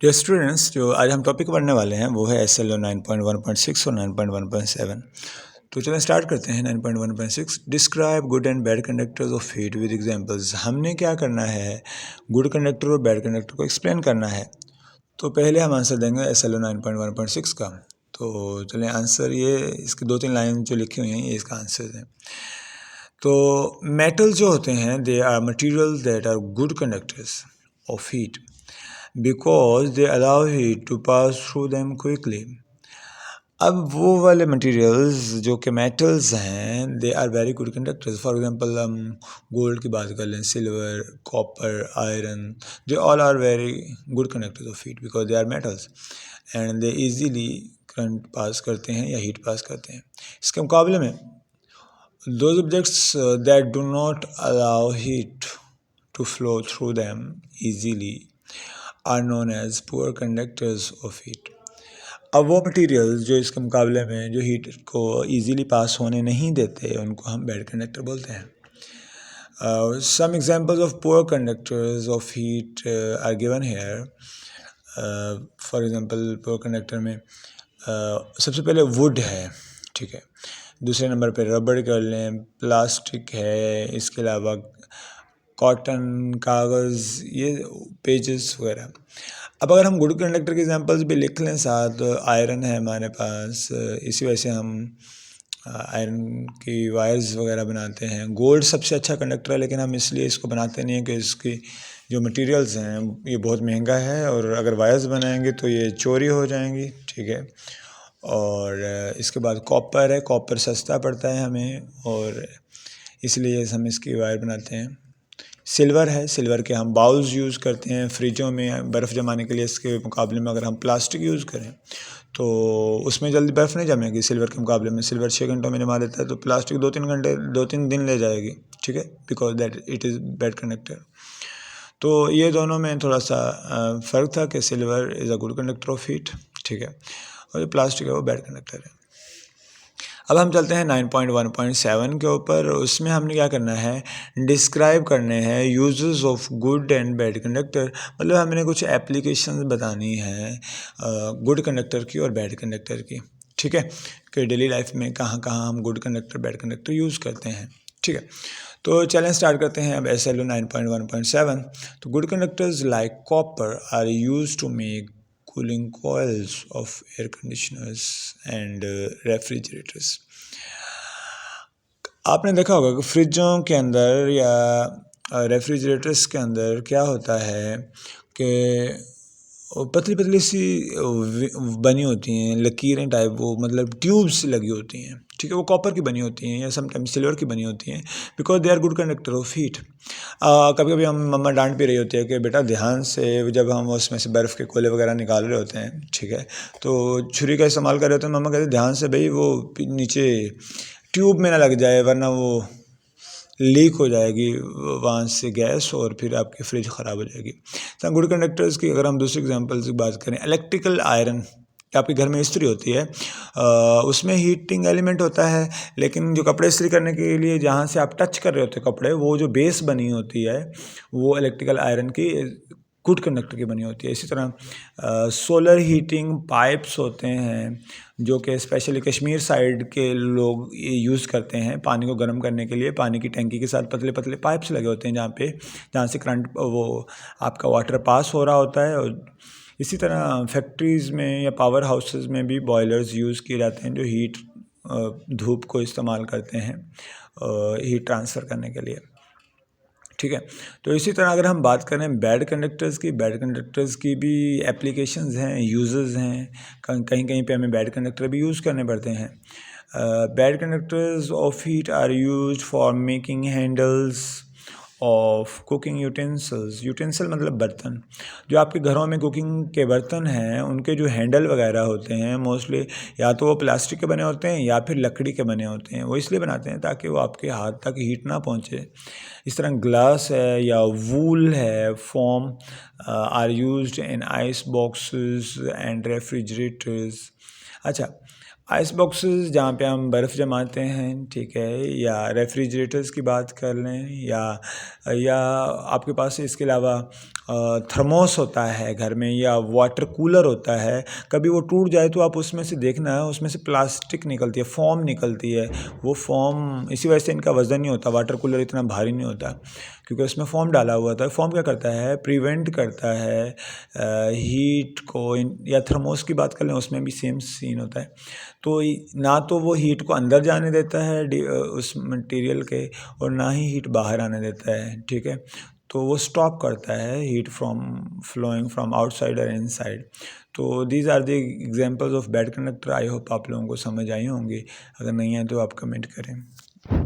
Dear students, जो आज हम टॉपिक पढ़ने वाले हैं वो है SLO 9.1.6 और 9.1.7। तो चलें स्टार्ट करते हैं। 9.1.6 describe good and bad conductors of heat with examples. हमने क्या करना है, गुड कंडक्टर और बैड कंडक्टर को एक्सप्लेन करना है। तो पहले हम आंसर देंगे SLO 9.1.6 का। तो चलें आंसर, ये इसकी 2-3 लाइन जो लिखी हुई हैं ये इसका आंसर है। तो मेटल जो होते हैं they are materials that are good conductors of heat because they allow heat to pass through them quickly। अब वो वाले मटेरियल्स जो कि मेटल्स हैं they are very good conductors. For example हम गोल्ड की बात कर लें, silver, copper, iron, they all are very good conductors of heat because they are metals and they easily current pass करते हैं या हीट पास करते हैं। इसके मुकाबले में those objects that do not allow heat to flow through them easily are known as poor conductors of heat। अब वो मटेरियल्स जो इसके मुकाबले में जो हीट को इजीली पास होने नहीं देते उनको हम बैड कंडक्टर बोलते हैं। Some examples of poor conductors of heat are given here. For example poor conductor में सबसे पहले वुड है, ठीक है। दूसरे नंबर पे रबड़ कर लें, प्लास्टिक है, इसके अलावा कॉटन, कागज़, ये पेजेस वगैरह। अब अगर हम गुड कंडक्टर के एग्जांपल्स भी लिख लें साथ, आयरन है हमारे पास, इसी वजह से हम आयरन की वायर्स वगैरह बनाते हैं। गोल्ड सबसे अच्छा कंडक्टर है, लेकिन हम इसलिए इसको बनाते नहीं हैं कि इसकी जो मटेरियल्स हैं ये बहुत महंगा है और अगर वायर्स बनाएंगे तो ये चोरी हो जाएंगी, ठीक है। और इसके बाद कॉपर है, कॉपर सस्ता पड़ता है हमें और इसलिए हम इसकी वायर बनाते हैं। सिल्वर है, सिल्वर के हम बाउल्स यूज़ करते हैं फ्रिजों में बर्फ़ जमाने के लिए। इसके मुकाबले में अगर हम प्लास्टिक यूज़ करें तो उसमें जल्दी बर्फ़ नहीं जमेगी। सिल्वर के मुकाबले में सिल्वर 6 घंटों में जमा देता है, तो प्लास्टिक 2-3 दिन ले जाएगी, ठीक है, because that it is bad conductor. तो ये दोनों में थोड़ा सा फ़र्क था कि silver is a good conductor of heat, ठीक है, और जो प्लास्टिक है वो बैड कंडक्टर है। अब हम चलते हैं 9.1.7 के ऊपर। उसमें हमने क्या करना है, डिस्क्राइब करने हैं uses of good and bad conductor. मतलब हमने कुछ एप्लीकेशंस बतानी है गुड कंडक्टर की और बैड कंडक्टर की, ठीक है, कि डेली लाइफ में कहाँ कहाँ हम good conductor bad conductor use करते हैं, ठीक है। तो चलें स्टार्ट करते हैं अब SLO 9.1.7। तो good conductors like copper are use to make cooling coils of air conditioners and refrigerators। आपने देखा होगा कि फ्रिजों के अंदर या रेफ्रिजरेटर्स के अंदर क्या होता है कि पतली पतली सी बनी होती हैं लकीरें टाइप, वो मतलब ट्यूब्स लगी होती हैं, ठीक है। वो कॉपर की बनी होती हैं या समटाइम्स सिल्वर की बनी होती हैं because they are good conductor of heat. कभी कभी हम मम्मा डांट भी रही होती है कि बेटा ध्यान से, जब हम उसमें से बर्फ़ के कोले वगैरह निकाल रहे होते हैं, ठीक है, तो छुरी का इस्तेमाल कर रहे होते हैं, मम्मा कहते हैं ध्यान से भाई वो नीचे ट्यूब में ना लग जाए वरना वो लीक हो जाएगी वहाँ से गैस और फिर आपकी फ्रिज ख़राब हो जाएगी। तो गुड कंडक्टर्स की अगर हम दूसरी एग्जांपल की बात करें, इलेक्ट्रिकल आयरन आपके घर में इस्त्री होती है, उसमें हीटिंग एलिमेंट होता है, लेकिन जो कपड़े इस्त्री करने के लिए जहाँ से आप टच कर रहे होते हैं कपड़े, वो जो बेस बनी होती है वो इलेक्ट्रिकल आयरन की गुड कंडक्टर की बनी होती है। इसी तरह सोलर हीटिंग पाइप्स होते हैं जो कि स्पेशली कश्मीर साइड के लोग यूज़ करते हैं पानी को गर्म करने के लिए। पानी की टंकी के साथ पतले पतले पाइप्स लगे होते हैं जहाँ से करंट वो आपका वाटर पास हो रहा होता है। और इसी तरह फैक्ट्रीज़ में या पावर हाउसेस में भी बॉयलर्स यूज़ किए जाते हैं जो हीट धूप को इस्तेमाल करते हैं हीट ट्रांसफ़र करने के लिए, ठीक है। तो इसी तरह अगर हम बात करें बैड कंडक्टर्स की भी एप्लीकेशंस हैं, यूजेस हैं। कहीं कहीं पे हमें बैड कंडक्टर भी यूज़ करने पड़ते हैं। Bad conductors of heat are used for making handles of cooking utensil मतलब बर्तन। जो आपके घरों में कुकिंग के बर्तन हैं उनके जो हैंडल वगैरह होते हैं मोस्टली या तो वो प्लास्टिक के बने होते हैं या फिर लकड़ी के बने होते हैं। वो इसलिए बनाते हैं ताकि वो आपके हाथ तक हीट ना पहुँचे। इस तरह ग्लास है या वूल है, foam are used in ice boxes and refrigerators. अच्छा, आइस बॉक्सेस जहाँ पे हम बर्फ़ जमाते हैं, ठीक है, या रेफ्रिजरेटर्स की बात कर लें या आपके पास इसके अलावा थर्मोस होता है घर में या वाटर कूलर होता है, कभी वो टूट जाए तो आप उसमें से देखना है, उसमें से प्लास्टिक निकलती है, फोम निकलती है। वो फोम, इसी वजह से इनका वज़न नहीं होता, वाटर कूलर इतना भारी नहीं होता क्योंकि उसमें फोम डाला हुआ था। फोम क्या करता है, प्रिवेंट करता है हीट को। या थर्मोस की बात कर लें, उसमें भी सेम सीन होता है। तो ना तो वो हीट को अंदर जाने देता है उस मटेरियल के, और ना ही हीट बाहर आने देता है, ठीक है। तो वो स्टॉप करता है heat from flowing from outside और इनसाइड। तो these are the examples of bad conductor. I hope आप लोगों को समझ आई होंगी, अगर नहीं है तो आप कमेंट करें।